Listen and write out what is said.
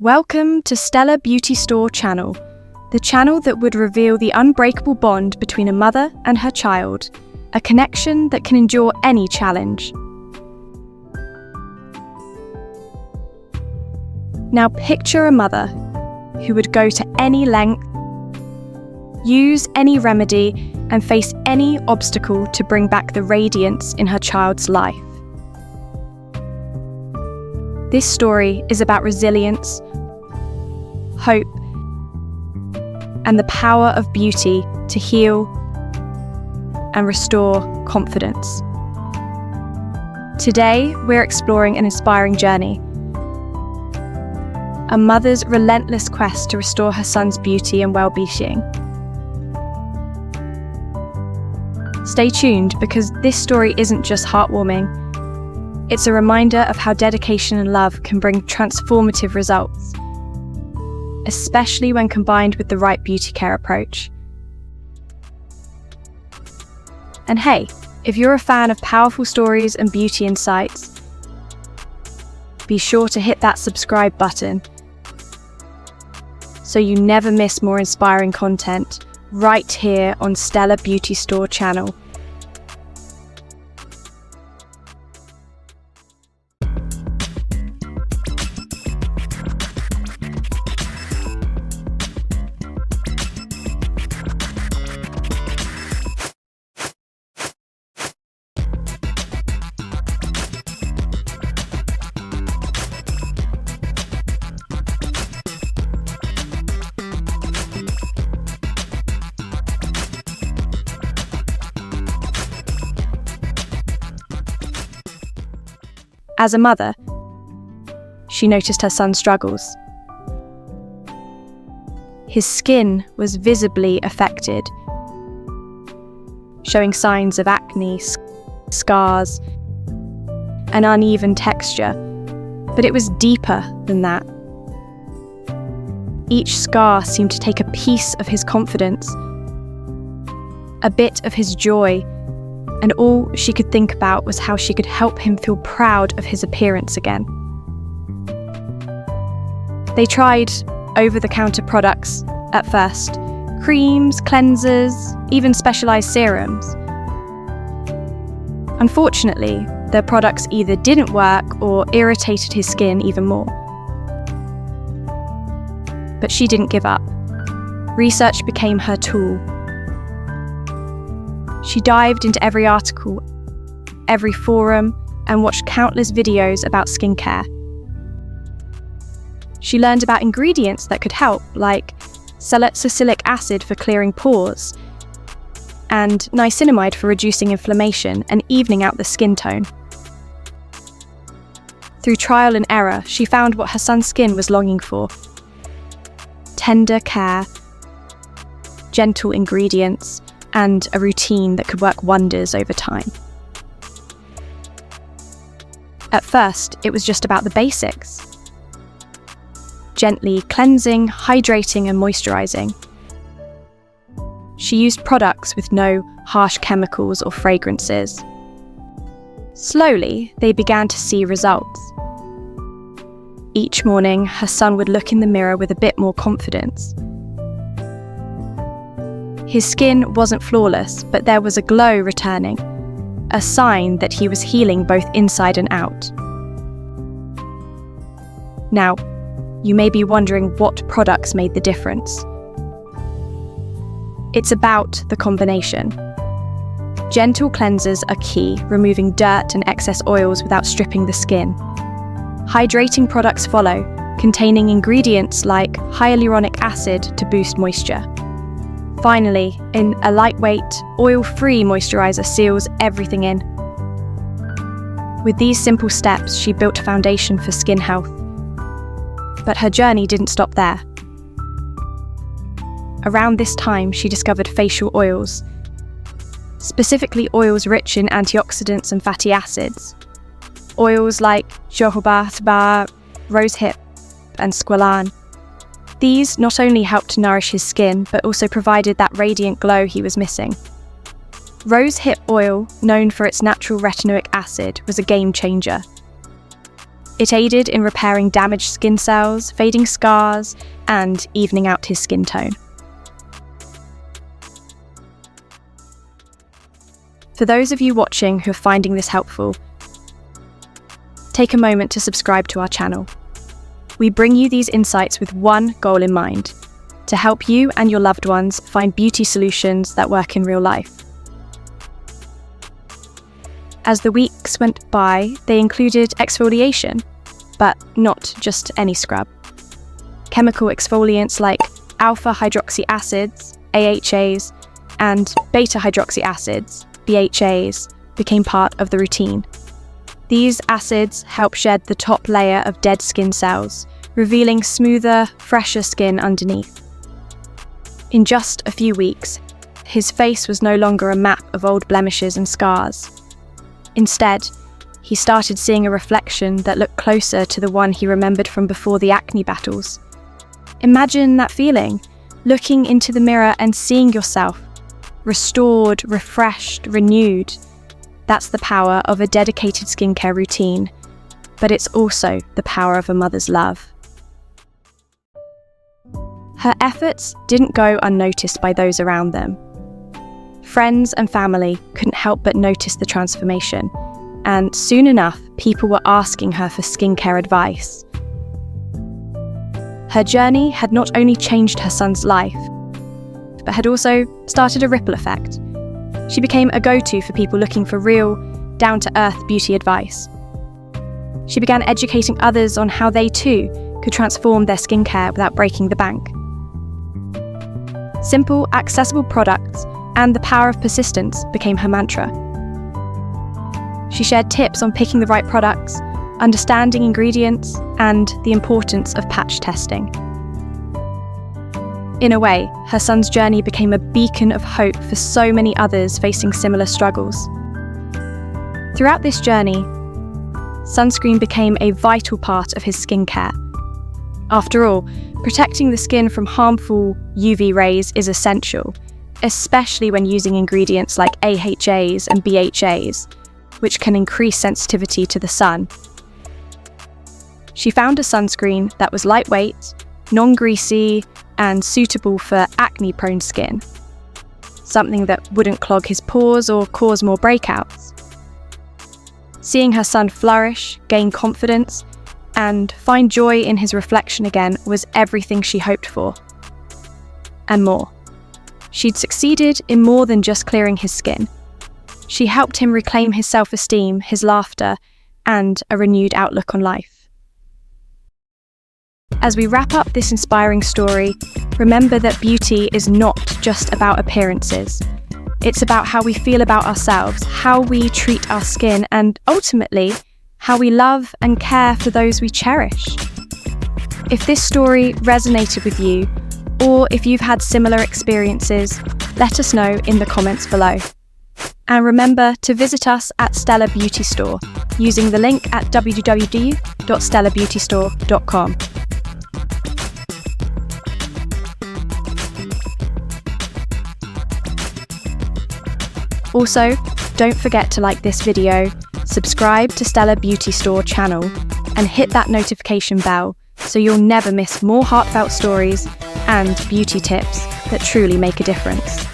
Welcome to Stella Beauty Store channel, the channel that would reveal the unbreakable bond between a mother and her child, a connection that can endure any challenge. Now picture a mother who would go to any length, use any remedy, and face any obstacle to bring back the radiance in her child's life. This story is about resilience, hope, and the power of beauty to heal and restore confidence. Today, we're exploring an inspiring journey. A mother's relentless quest to restore her son's beauty and well-being. Stay tuned because this story isn't just heartwarming. It's a reminder of how dedication and love can bring transformative results, especially when combined with the right beauty care approach. And hey, if you're a fan of powerful stories and beauty insights, be sure to hit that subscribe button so you never miss more inspiring content right here on Stella Beauty Store channel. As a mother, she noticed her son's struggles. His skin was visibly affected, showing signs of acne, scars, and uneven texture, but it was deeper than that. Each scar seemed to take a piece of his confidence, a bit of his joy, and all she could think about was how she could help him feel proud of his appearance again. They tried over-the-counter products at first, creams, cleansers, even specialized serums. Unfortunately, their products either didn't work or irritated his skin even more. But she didn't give up. Research became her tool. She dived into every article, every forum, and watched countless videos about skincare. She learned about ingredients that could help, like salicylic acid for clearing pores, and niacinamide for reducing inflammation and evening out the skin tone. Through trial and error, she found what her son's skin was longing for: tender care, gentle ingredients, and a routine that could work wonders over time. At first, it was just about the basics. Gently cleansing, hydrating, and moisturizing. She used products with no harsh chemicals or fragrances. Slowly, they began to see results. Each morning, her son would look in the mirror with a bit more confidence. His skin wasn't flawless, but there was a glow returning, a sign that he was healing both inside and out. Now, you may be wondering what products made the difference. It's about the combination. Gentle cleansers are key, removing dirt and excess oils without stripping the skin. Hydrating products follow, containing ingredients like hyaluronic acid to boost moisture. Finally, a lightweight, oil-free moisturizer seals everything in. With these simple steps, she built a foundation for skin health. But her journey didn't stop there. Around this time, she discovered facial oils, specifically oils rich in antioxidants and fatty acids. Oils like jojoba, rosehip, and squalane. These not only helped to nourish his skin, but also provided that radiant glow he was missing. Rosehip oil, known for its natural retinoic acid, was a game changer. It aided in repairing damaged skin cells, fading scars, and evening out his skin tone. For those of you watching who are finding this helpful, take a moment to subscribe to our channel. We bring you these insights with one goal in mind: to help you and your loved ones find beauty solutions that work in real life. As the weeks went by, they included exfoliation, but not just any scrub. Chemical exfoliants like alpha hydroxy acids, AHAs, and beta hydroxy acids, BHAs, became part of the routine. These acids help shed the top layer of dead skin cells, revealing smoother, fresher skin underneath. In just a few weeks, his face was no longer a map of old blemishes and scars. Instead, he started seeing a reflection that looked closer to the one he remembered from before the acne battles. Imagine that feeling, looking into the mirror and seeing yourself, restored, refreshed, renewed. That's the power of a dedicated skincare routine, but it's also the power of a mother's love. Her efforts didn't go unnoticed by those around them. Friends and family couldn't help but notice the transformation, and soon enough, people were asking her for skincare advice. Her journey had not only changed her son's life, but had also started a ripple effect. She became a go-to for people looking for real, down-to-earth beauty advice. She began educating others on how they too could transform their skincare without breaking the bank. Simple, accessible products and the power of persistence became her mantra. She shared tips on picking the right products, understanding ingredients, and the importance of patch testing. In a way, her son's journey became a beacon of hope for so many others facing similar struggles. Throughout this journey, sunscreen became a vital part of his skincare. After all, protecting the skin from harmful UV rays is essential, especially when using ingredients like AHAs and BHAs, which can increase sensitivity to the sun. She found a sunscreen that was lightweight, non-greasy, and suitable for acne-prone skin, something that wouldn't clog his pores or cause more breakouts. Seeing her son flourish, gain confidence, and find joy in his reflection again was everything she hoped for. And more. She'd succeeded in more than just clearing his skin. She helped him reclaim his self-esteem, his laughter, and a renewed outlook on life. As we wrap up this inspiring story, remember that beauty is not just about appearances. It's about how we feel about ourselves, how we treat our skin, and ultimately, how we love and care for those we cherish. If this story resonated with you, or if you've had similar experiences, let us know in the comments below. And remember to visit us at Stella Beauty Store using the link at www.stellabeautystore.com. Also, don't forget to like this video, subscribe to Stella Beauty Store channel, and hit that notification bell so you'll never miss more heartfelt stories and beauty tips that truly make a difference.